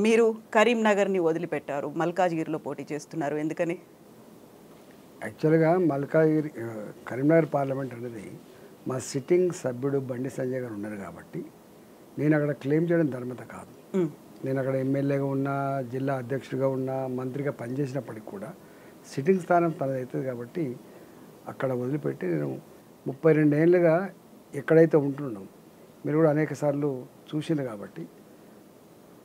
మీరు కరీంనగర్ని వదిలిపెట్టారు, మల్కాజ్గిరిలో పోటీ చేస్తున్నారు, ఎందుకని? యాక్చువల్గా కరీంనగర్ పార్లమెంట్ అనేది మా సిట్టింగ్ సభ్యుడు బండి సంజయ్ గారు ఉన్నారు కాబట్టి నేను అక్కడ క్లెయిమ్ చేయడం ధర్మత కాదు. నేను అక్కడ ఎమ్మెల్యేగా ఉన్నా, జిల్లా అధ్యక్షుడిగా ఉన్నా, మంత్రిగా పనిచేసినప్పటికి కూడా సిట్టింగ్ స్థానం తనది అవుతుంది కాబట్టి అక్కడ వదిలిపెట్టి నేను 32 ఏళ్ళుగా ఎక్కడైతే ఉంటున్నాం మీరు కూడా అనేక సార్లు చూసింది కాబట్టి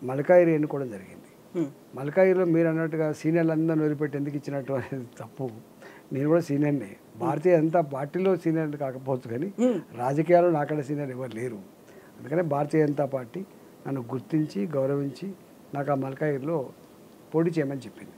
మల్కాజ్గిరి ఎన్నుకోవడం జరిగింది. మల్కాజ్గిరిలో మీరు అన్నట్టుగా సీనియర్లు అందరిని వదిలిపెట్టి ఎందుకు ఇచ్చినట్టు అనేది తప్పు. నేను కూడా సీనియర్నే, భారతీయ జనతా పార్టీలో సీనియర్ కాకపోవచ్చు కానీ రాజకీయాల్లో నాకన్నా సీనియర్ ఎవరు లేరు. అందుకనే భారతీయ జనతా పార్టీ నన్ను గుర్తించి గౌరవించి నాకు ఆ మల్కాజ్గిరిలో పోటీ చేయమని చెప్పింది.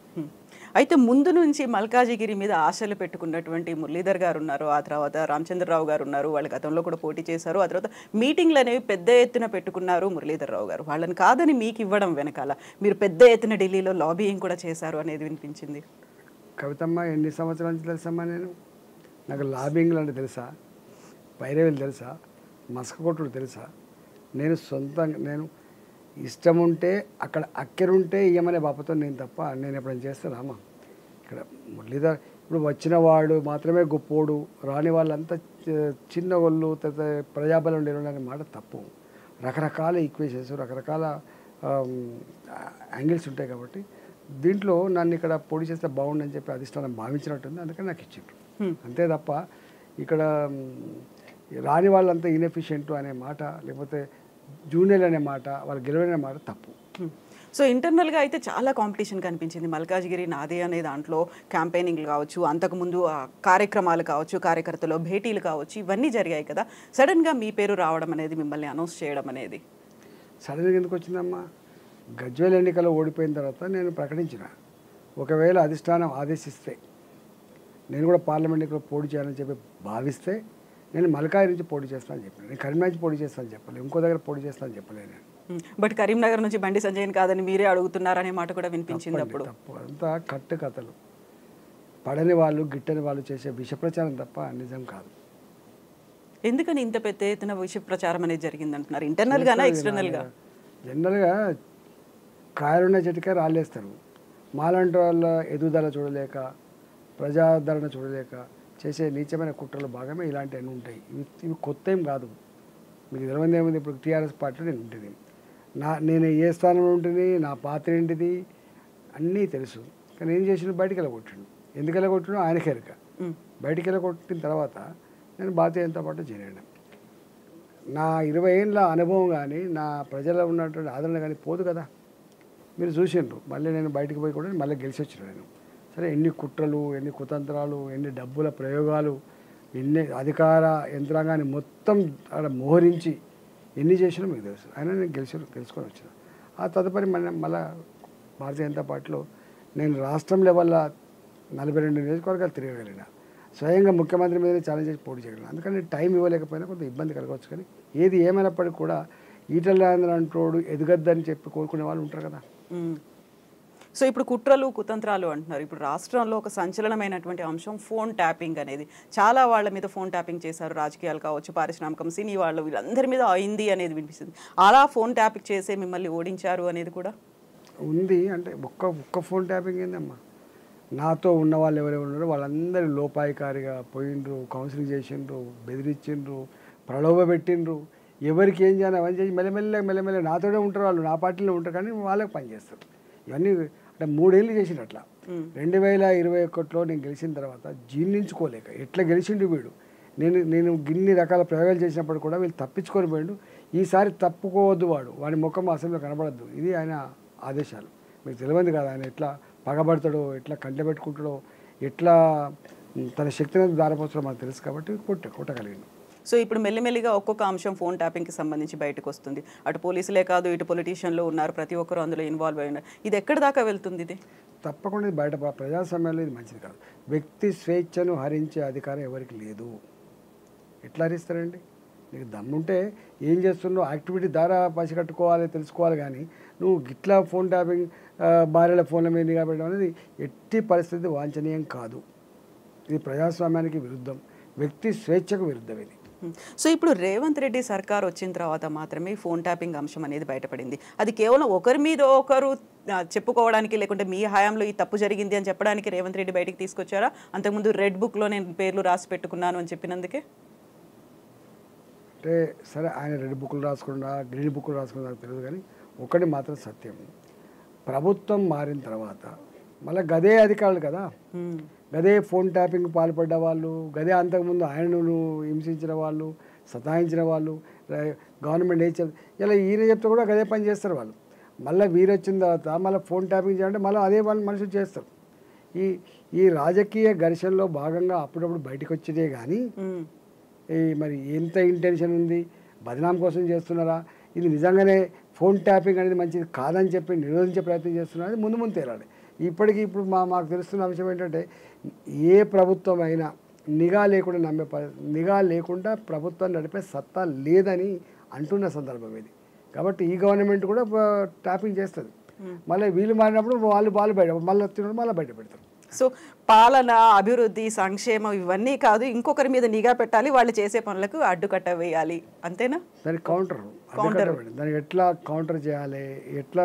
అయితే ముందు నుంచి మల్కాజిగిరి మీద ఆశలు పెట్టుకున్నటువంటి మురళీధర్ గారు ఉన్నారు, ఆ తర్వాత రామచంద్రరావు గారు ఉన్నారు, వాళ్ళ గతంలో కూడా పోటీ చేశారు, ఆ తర్వాత మీటింగ్లు అనేవి పెద్ద ఎత్తున పెట్టుకున్నారు మురళీధర్ రావు గారు. వాళ్ళని కాదని మీకు ఇవ్వడం వెనకాల మీరు పెద్ద ఎత్తున ఢిల్లీలో లాబియింగ్ కూడా చేశారు అనేది వినిపించింది. కవితమ్మ, ఎన్ని సంవత్సరాల నుంచి తెలుసమ్మా నాకు లాబింగ్లు అంటే తెలుసా, పైరవీలు తెలుసా, మస్క కొట్టుడు తెలుసా? నేను ఇష్టం ఉంటే అక్కడ అక్కెరుంటే ఇయ్యమనే బాపతో నేను తప్ప నేను ఎప్పుడైనా చేస్తానమ్మా. ఇక్కడ మురళీధర్ ఇప్పుడు వచ్చిన వాడు మాత్రమే గొప్పోడు, రాని వాళ్ళంతా చిన్న వాళ్ళు, ప్రజాబలం లేని అనే మాట తప్పు. రకరకాల ఈక్వేషన్స్, రకరకాల యాంగిల్స్ ఉంటాయి కాబట్టి దీంట్లో నన్ను ఇక్కడ పోటీ చేస్తే బాగుండని చెప్పి అధిష్టానం భావించినట్టుంది, అందుకని నాకు ఇచ్చిండ్రు అంతే తప్ప ఇక్కడ రాని వాళ్ళంతా ఇన్ఎఫిషియెంట్ అనే మాట, లేకపోతే జూనియర్ అనే మాట, వాళ్ళు గెలవనే మాట తప్పు. సో ఇంటర్నల్గా అయితే చాలా కాంపిటీషన్ కనిపించింది. మల్కాజ్గిరి నాదే అనే దాంట్లో క్యాంపెయినింగ్లు కావచ్చు, అంతకుముందు కార్యక్రమాలు కావచ్చు, కార్యకర్తలు భేటీలు కావచ్చు, ఇవన్నీ జరిగాయి కదా. సడన్గా మీ పేరు రావడం అనేది, మిమ్మల్ని అనౌన్స్ చేయడం అనేది సడన్గా ఎందుకు వచ్చిందమ్మా? గజ్వేల్ ఎన్నికల్లో ఓడిపోయిన తర్వాత నేను ప్రకటించిన, ఒకవేళ అధిష్టానం ఆదేశిస్తే నేను కూడా పార్లమెంట్ ఎన్నికల్లో పోటీ చేయాలని చెప్పి భావిస్తే నేను మల్కాజ్గిరి నుంచి పోటీ చేస్తానని చెప్పాను. నేను కరీంనగర్ నుంచి పోటీ చేస్తానని చెప్పలేదు, ఇంకో దగ్గర పోటీ చేస్తానని చెప్పలేదు నేను. బట్ కరీంనగర్ నుంచి బండి సంజయ్ కాదని మీరే అడుగుతున్నారనే మాట కూడా వినిపించింది. అప్పుడు తప్పు, అంతా కట్టు కథలు, పడని వాళ్ళు గిట్టని వాళ్ళు చేసే విష ప్రచారం తప్ప నిజం కాదు. ఎందుకని ఇంత పెద్ద ఎత్తున విష ప్రచారం అనేది జరిగింది అంటున్నారు? ఇంటర్నల్గానా, ఎక్స్టర్నల్గా? జనరల్గా కాయలున్న చెట్టుకే రాళ్ళేస్తారు. మాలాంటి వాళ్ళ ఎదుగుదల చూడలేక, ప్రజాదరణ చూడలేక చేసే నీచమైన కుట్రల భాగమే ఇలాంటివన్నీ ఉంటాయి. ఇవి కొత్త ఏం కాదు, మీకు తెలియదు ఏముంది. ఇప్పుడు టీఆర్ఎస్ పార్టీలో నేను ఉంటుంది, నేను ఏ స్థానంలో ఉంటుంది, నా పాత్ర ఏంటిది అన్నీ తెలుసు. కానీ ఏం చేసిన బయటికి వెళ్ళగొట్టిండు, ఎందుకు వెళ్ళగొట్టినో ఆయనకి ఎరక. బయటికి వెళ్ళగొట్టిన తర్వాత నేను భారతీయ జనతా పార్టీ చేరాను. నా 20 ఏళ్ళ అనుభవం కానీ, నా ప్రజల్లో ఉన్నటువంటి ఆదరణ కానీ పోదు కదా. మీరు చూసిండ్రు, మళ్ళీ నేను బయటకు పోయి కూడా మళ్ళీ గెలిచి వచ్చిన నేను. సరే, ఎన్ని కుట్రలు, ఎన్ని కుతంత్రాలు, ఎన్ని డబ్బుల ప్రయోగాలు, ఎన్ని అధికార యంత్రాంగాన్ని మొత్తం అక్కడ మోహరించి ఎన్ని చేసినా మీకు తెలుసు. అయినా నేను గెలుచుకొని వచ్చిన. ఆ తదుపరి మళ్ళీ భారతీయ జనతా పార్టీలో నేను రాష్ట్రం లెవెల్లో 42 నియోజకవర్గాలు తిరగగలిగిన, స్వయంగా ముఖ్యమంత్రి మీదనే ఛాలెంజ్ చేసి పోటీ చేయగలను. అందుకని టైం ఇవ్వలేకపోయినా కొంత ఇబ్బంది కలగవచ్చు. కానీ ఏది ఏమైనప్పటికీ కూడా ఈటల రాజేందర్ అంటోడు ఎదగద్దని చెప్పి కోరుకునే వాళ్ళు ఉంటారు కదా. సో ఇప్పుడు కుట్రలు కుతంత్రాలు అంటున్నారు. ఇప్పుడు రాష్ట్రంలో ఒక సంచలనమైనటువంటి అంశం ఫోన్ ట్యాపింగ్ అనేది. చాలా వాళ్ళ మీద ఫోన్ ట్యాపింగ్ చేశారు, రాజకీయాలు కావచ్చు, పారిశ్రామికం, సినీ వాళ్ళు, వీళ్ళందరి మీద అయింది అనేది వినిపిస్తుంది. అలా ఫోన్ ట్యాపింగ్ చేసే మిమ్మల్ని ఓడించారు అనేది కూడా ఉంది. అంటే ఒక్క ఫోన్ ట్యాపింగ్ ఏందమ్మా? నాతో ఉన్న వాళ్ళు ఎవరెవరు ఉన్నారో వాళ్ళందరూ లోపాయికారిగా పోయిండ్రు, కౌన్సిలింగ్ చేసిండ్రు, బెదిరించిండ్రు, ప్రలోభ పెట్టిండ్రు. ఎవరికి ఏం చేయాలి అవన్నీ చేసి మెల్లమెల్ల నాతోనే ఉంటారు, వాళ్ళు నా పార్టీలో ఉంటారు, కానీ వాళ్ళకి పనిచేస్తారు. ఇవన్నీ అంటే 3 ఏళ్ళు చేసిండు అట్లా. 2021లో నేను గెలిచిన తర్వాత జీర్ణించుకోలేక ఎట్లా గెలిచిండు వీడు, నేను గిన్ని రకాల ప్రయోగాలు చేసినప్పుడు కూడా వీళ్ళు తప్పించుకొని పోయిండు. ఈసారి తప్పుకోవద్దు, వాడి ముఖం అసెంబ్లీలో కనబడద్దు, ఇది ఆయన ఆదేశాలు. మీకు తెలియదు కదా ఆయన ఎట్లా పగబడతాడో, ఎట్లా కంట పెట్టుకుంటాడో, ఎట్లా తన శక్తిని దారిపోతాడో మనకు తెలుసు కాబట్టి కొట్టగలిగిండు. సో ఇప్పుడు మెల్లిమెల్లిగా ఒక్కొక్క అంశం ఫోన్ ట్యాపింగ్కి సంబంధించి బయటకు వస్తుంది. అటు పోలీసులే కాదు, ఇటు పొలిటీషియన్లు ఉన్నారు, ప్రతి ఒక్కరు అందులో ఇన్వాల్వ్ అయి ఉన్నారు. ఇది ఎక్కడి దాకా వెళ్తుంది? ఇది తప్పకుండా ఇది బయట ప్రజాస్వామ్యంలో ఇది మంచిది కాదు. వ్యక్తి స్వేచ్ఛను హరించే అధికారం ఎవరికి లేదు. ఎట్లా హరిస్తారండి? నీకు దమ్ముంటే ఏం చేస్తున్నావు యాక్టివిటీ ద్వారా పసిగట్టుకోవాలి, తెలుసుకోవాలి. కానీ నువ్వు గిట్లా ఫోన్ ట్యాపింగ్, భార్యల ఫోన్ల మీద నిఘా పెట్టడం అనేది ఎట్టి పరిస్థితి వాంఛనీయం కాదు. ఇది ప్రజాస్వామ్యానికి విరుద్ధం, వ్యక్తి స్వేచ్ఛకు విరుద్ధం ఇది. సో ఇప్పుడు రేవంత్ రెడ్డి సర్కార్ వచ్చిన తర్వాత మాత్రమే ఫోన్ ట్యాపింగ్ అంశం అనేది బయటపడింది. అది కేవలం ఒకరి మీద ఒకరు చెప్పుకోవడానికి, లేకుంటే మీ హయాంలో ఈ తప్పు జరిగింది అని చెప్పడానికి రేవంత్ రెడ్డి బయటికి తీసుకొచ్చారా? అంతకుముందు రెడ్ బుక్లో నేను పేర్లు రాసి పెట్టుకున్నాను అని చెప్పినందుకే? అంటే సరే, ఆయన రెడ్ బుక్లు రాసుకున్నా గ్రీన్ బుక్లు రాసుకున్నా నాకు తెలియదు, కానీ ఒకటి మాత్రం సత్యం, ప్రభుత్వం మారిన తర్వాత మళ్ళీ గదే అధికారులు కదా, గదే ఫోన్ ట్యాపింగ్ పాల్పడ్డ వాళ్ళు, గదే అంతకుముందు ఆయనను హింసించిన వాళ్ళు, సతాయించిన వాళ్ళు, గవర్నమెంట్ ఏం చెప్తారు ఇలా ఈయన చెప్తే కూడా గదే పని చేస్తారు వాళ్ళు. మళ్ళీ వీరు వచ్చిన తర్వాత మళ్ళీ ఫోన్ ట్యాపింగ్ చేయాలంటే మళ్ళీ అదే వాళ్ళు మనుషులు చేస్తారు. ఈ రాజకీయ ఘర్షణలో భాగంగా అప్పుడప్పుడు బయటకు వచ్చేదే కానీ మరి ఎంత ఇంటెన్షన్ ఉంది, బదనాం కోసం చేస్తున్నారా, ఇది నిజంగానే ఫోన్ ట్యాపింగ్ అనేది మంచిది కాదని చెప్పి నిరోధించే ప్రయత్నం చేస్తున్నారు, ముందు ముందు తేలాలి. ఇప్పుడు మాకు తెలుస్తున్న అంశం ఏంటంటే, ఏ ప్రభుత్వం అయినా నిఘా లేకుండా నిఘా లేకుండా ప్రభుత్వం నడిపే సత్తా లేదని అంటున్న సందర్భం ఇది. కాబట్టి ఈ గవర్నమెంట్ కూడా ట్యాపింగ్ చేస్తుంది. మళ్ళీ వీళ్ళు మారినప్పుడు వాళ్ళు బయట మళ్ళీ బయట పెడతారు. సో పాలన, అభివృద్ధి, సంక్షేమం ఇవన్నీ కాదు, ఇంకొకరి మీద నిఘా పెట్టాలి, వాళ్ళు చేసే పనులకు అడ్డుకట్ట వేయాలి, అంతేనా? దానికి కౌంటర్ దానికి ఎట్లా కౌంటర్ చేయాలి, ఎట్లా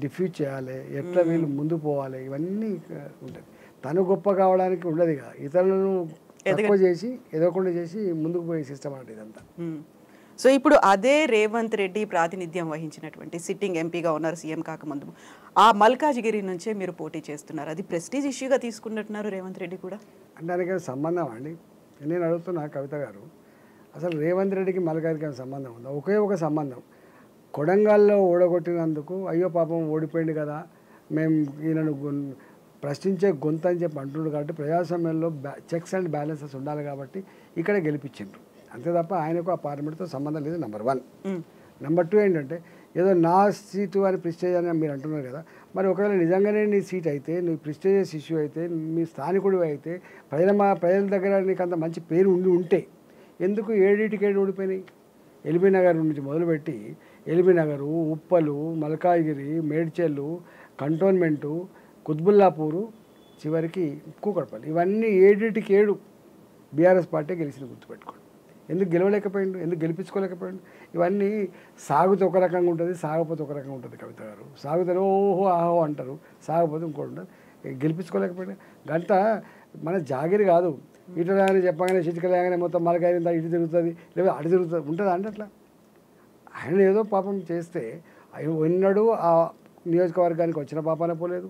డిఫ్యూజ్ చేయాలి, ఎట్లా వీళ్ళు ముందు పోవాలి, ఇవన్నీ ఉంటుంది. తను గొప్ప కావడానికి ఉండదు, ఇక ఇతరులను ఎక్కువ చేసి ఎదగకుండా చేసి ముందుకు పోయే సిస్టమ్ అంటే ఇదంతా. సో ఇప్పుడు అదే రేవంత్ రెడ్డి ప్రాతినిధ్యం వహించినటువంటి సిట్టింగ్ ఎంపీగా ఉన్నారు సీఎం కాకముందు, ఆ మల్కాజిగిరి నుంచే మీరు పోటీ చేస్తున్నారు. అది ప్రెస్టీజ్ ఇష్యూగా తీసుకున్నట్టున్నారు రేవంత్ రెడ్డి కూడా. అంటే దానికి సంబంధం అండి, నేను అడుగుతున్నా కవిత గారు, అసలు రేవంత్ రెడ్డికి మల్కాజిగిరికి సంబంధం ఉందా? ఒకే ఒక సంబంధం, కొడంగల్లో ఓడగొట్టినందుకు అయ్యో పాపం ఓడిపోయింది కదా, మేము ఈయనను ప్రశ్నించే గొంతు అని చెప్పి అంటున్నారు. కాబట్టి ప్రజాస్వామ్యంలో చెక్స్ అండ్ బ్యాలెన్సెస్ ఉండాలి కాబట్టి ఇక్కడ గెలిపించిండ్రు, అంతే తప్ప ఆయనకు ఆ పార్లమెంట్తో సంబంధం లేదు. నెంబర్ 1. నెంబర్ 2 ఏంటంటే, ఏదో నా సీటు అని ప్రిస్టేజ్ అని మీరు అంటున్నారు కదా, మరి ఒకవేళ నిజంగానే నీ సీట్ అయితే, నువ్వు ప్రిస్టేజియస్ ఇష్యూ అయితే, మీ స్థానికుడు అయితే, ప్రజల దగ్గర నీకు అంత మంచి పేరు ఉంటే ఎందుకు 7 ఓడిపోయినాయి? ఎల్బీ నగర్ నుంచి మొదలుపెట్టి ఎల్బీ నగరు, ఉప్పలు, మల్కాజిగిరి, మేడ్చెల్లు, కంటోన్మెంటు, కుత్బుల్లాపూరు, చివరికి కూకట్పల్లి, ఇవన్నీ 7 బీఆర్ఎస్ పార్టీ గెలిచింది, గుర్తుపెట్టుకోండి. ఎందుకు గెలవలేకపోయిండు, ఎందుకు గెలిపించుకోలేకపోయిండు? ఇవన్నీ సాగుతో ఒక రకంగా ఉంటుంది, సాగపోతే ఒక రకంగా ఉంటుంది. కవిత గారు సాగుతారు ఓహో ఆహో అంటారు, సాగపోతే ఇంకోటి ఉంటుంది. గెలిపించుకోలేకపోయింది. గంట మన జాగిరి కాదు, ఇటు రాగానే చెప్పగానే చిటికలేగానే మొత్తం మలకాయంతా ఇటు తిరుగుతుంది, లేదా అటు తిరుగుతుంది, ఉంటుందా అంటే అట్లా? ఆయన ఏదో పాపం చేస్తే ఎన్నడూ ఆ నియోజకవర్గానికి వచ్చిన పాపాన పోలేదు,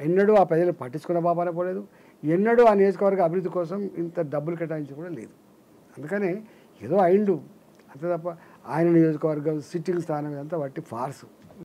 ఎన్నడూ ఆ ప్రజలు పట్టించుకున్న పాపాన పోలేదు, ఎన్నడూ ఆ నియోజకవర్గ అభివృద్ధి కోసం ఇంత డబ్బులు కేటాయించి కూడా లేదు. అందుకనే ఏదో అయిండు అంతే తప్ప ఆయన నియోజకవర్గం సిట్టింగ్ స్థానం ఇదంతా బట్టి ఫార్సు.